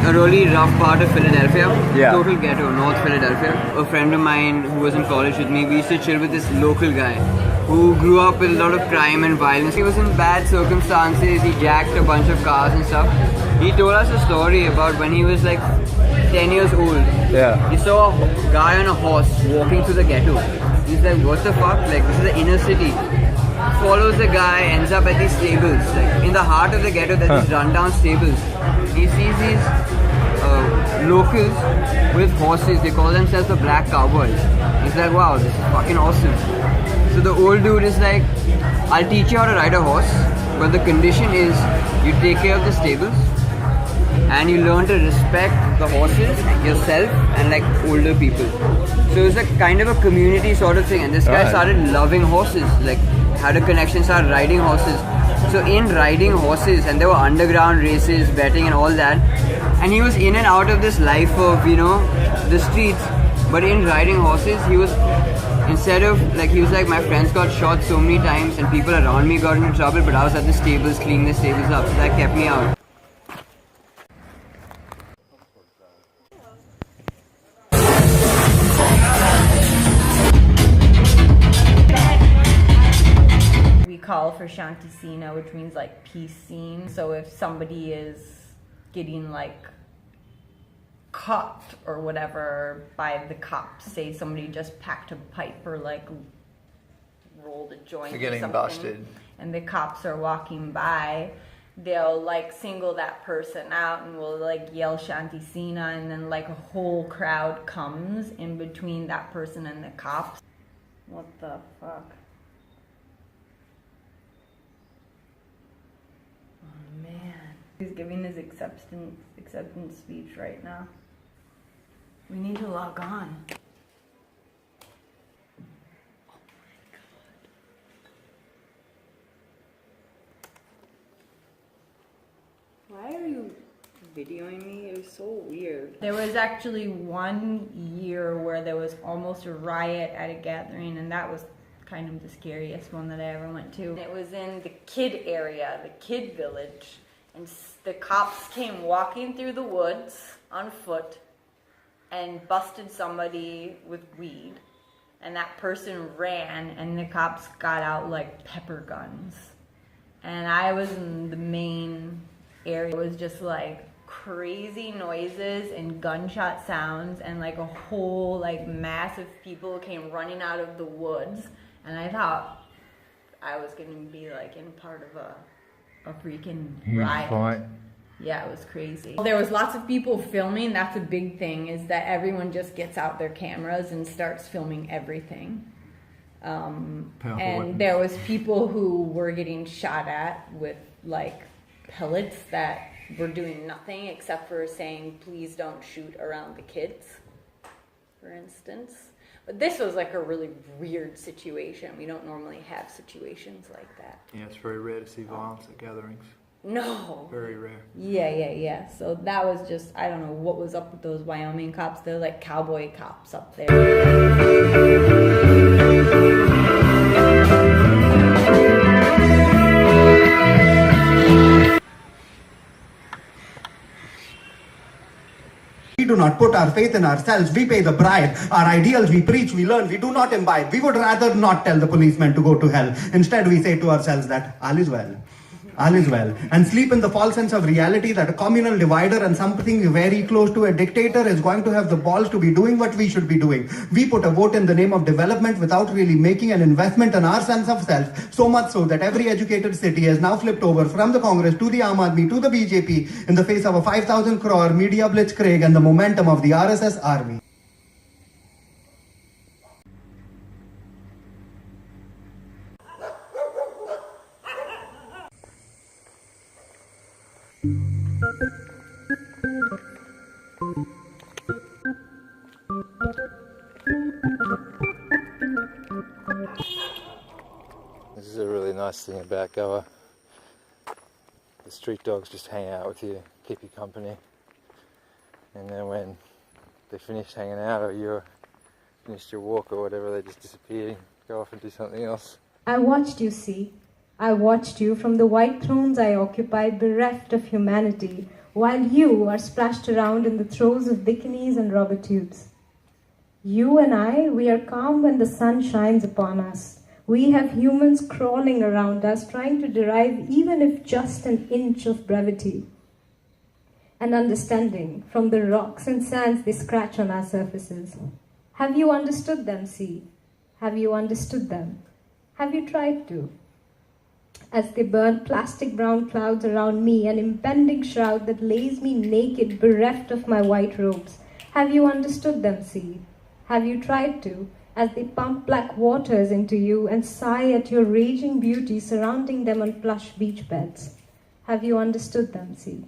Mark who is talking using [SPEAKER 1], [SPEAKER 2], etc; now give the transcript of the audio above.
[SPEAKER 1] a really rough part of Philadelphia.
[SPEAKER 2] Yeah.
[SPEAKER 1] Total ghetto, North Philadelphia. A friend of mine who was in college with me, we used to chill with this local guy who grew up with a lot of crime and violence. He was in bad circumstances, he jacked a bunch of cars and stuff. He told us a story about when he was like 10 years old.
[SPEAKER 2] Yeah.
[SPEAKER 1] He saw a guy on a horse walking through the ghetto. He's like, what the fuck? Like, this is the inner city. Follows the guy, ends up at these stables. Like, in the heart of the ghetto, there's these rundown stables. He sees these locals with horses. They call themselves the Black Cowboys. He's like, wow, this is fucking awesome. So the old dude is like, I'll teach you how to ride a horse, but the condition is you take care of the stables and you learn to respect the horses, yourself, and like older people. So it was like kind of a community sort of thing, and this guy started loving horses, like had a connection, started riding horses. So in riding horses, and there were underground races, betting and all that, and he was in and out of this life of, you know, the streets. But in riding horses, he was, instead of, like, he was like, my friends got shot so many times and people around me got into trouble, but I was at the stables cleaning the stables up, so that kept me out.
[SPEAKER 3] We call for Shanti Sena, which means like peace scene. So if somebody is getting like caught or whatever by the cops, say somebody just packed a pipe or like rolled a joint
[SPEAKER 2] They're getting
[SPEAKER 3] or something,
[SPEAKER 2] busted,
[SPEAKER 3] and the cops are walking by, they'll like single that person out and will like yell Shanti Sena, and then like a whole crowd comes in between that person and the cops. What the fuck? Oh man. He's giving his acceptance speech right now. We need to log on. Oh my god. Why are you videoing me? It was so weird. There was actually 1 year where there was almost a riot at a gathering, and that was kind of the scariest one that I ever went to. It was in the kid area, the kid village, and the cops came walking through the woods on foot and busted somebody with weed, and that person ran, and the cops got out like pepper guns, and I was in the main area. It was just like crazy noises and gunshot sounds, and like a whole like mass of people came running out of the woods, and I thought I was gonna be like in part of a freaking riot.
[SPEAKER 2] Fight.
[SPEAKER 3] Yeah, it was crazy. There was lots of people filming. That's a big thing, is that everyone just gets out their cameras and starts filming everything. And there was people who were getting shot at with like pellets that were doing nothing except for saying, please don't shoot around the kids, for instance. But this was like a really weird situation. We don't normally have situations like that.
[SPEAKER 2] Yeah, it's very rare to see violence at gatherings.
[SPEAKER 3] No.
[SPEAKER 2] Very rare.
[SPEAKER 3] Yeah. So that was just, I don't know what was up with those Wyoming cops. They're like cowboy cops up there.
[SPEAKER 4] We do not put our faith in ourselves. We pay the bribe. Our ideals we preach, we learn. We do not imbibe. We would rather not tell the policeman to go to hell. Instead, we say to ourselves that all is well. All is well. And sleep in the false sense of reality that a communal divider and something very close to a dictator is going to have the balls to be doing what we should be doing. We put a vote in the name of development without really making an investment in our sense of self. So much so that every educated city has now flipped over from the Congress to the Aam Aadmi to the BJP in the face of a 5,000 crore media blitzkrieg and the momentum of the RSS army.
[SPEAKER 2] This is a really nice thing about Goa. The street dogs just hang out with you, keep you company, and then when they're finished hanging out or you're finished your walk or whatever, they just disappear and go off and do something else.
[SPEAKER 5] I watched you see. I watched you from the white thrones I occupy, bereft of humanity, while you are splashed around in the throes of bikinis and rubber tubes. You and I, we are calm when the sun shines upon us. We have humans crawling around us, trying to derive even if just an inch of brevity and understanding from the rocks and sands they scratch on our surfaces. Have you understood them, sea? Have you understood them? Have you tried to? As they burn plastic brown clouds around me, an impending shroud that lays me naked, bereft of my white robes. Have you understood them, sea? Have you tried to? As they pump black waters into you and sigh at your raging beauty surrounding them on plush beach beds. Have you understood them, sea?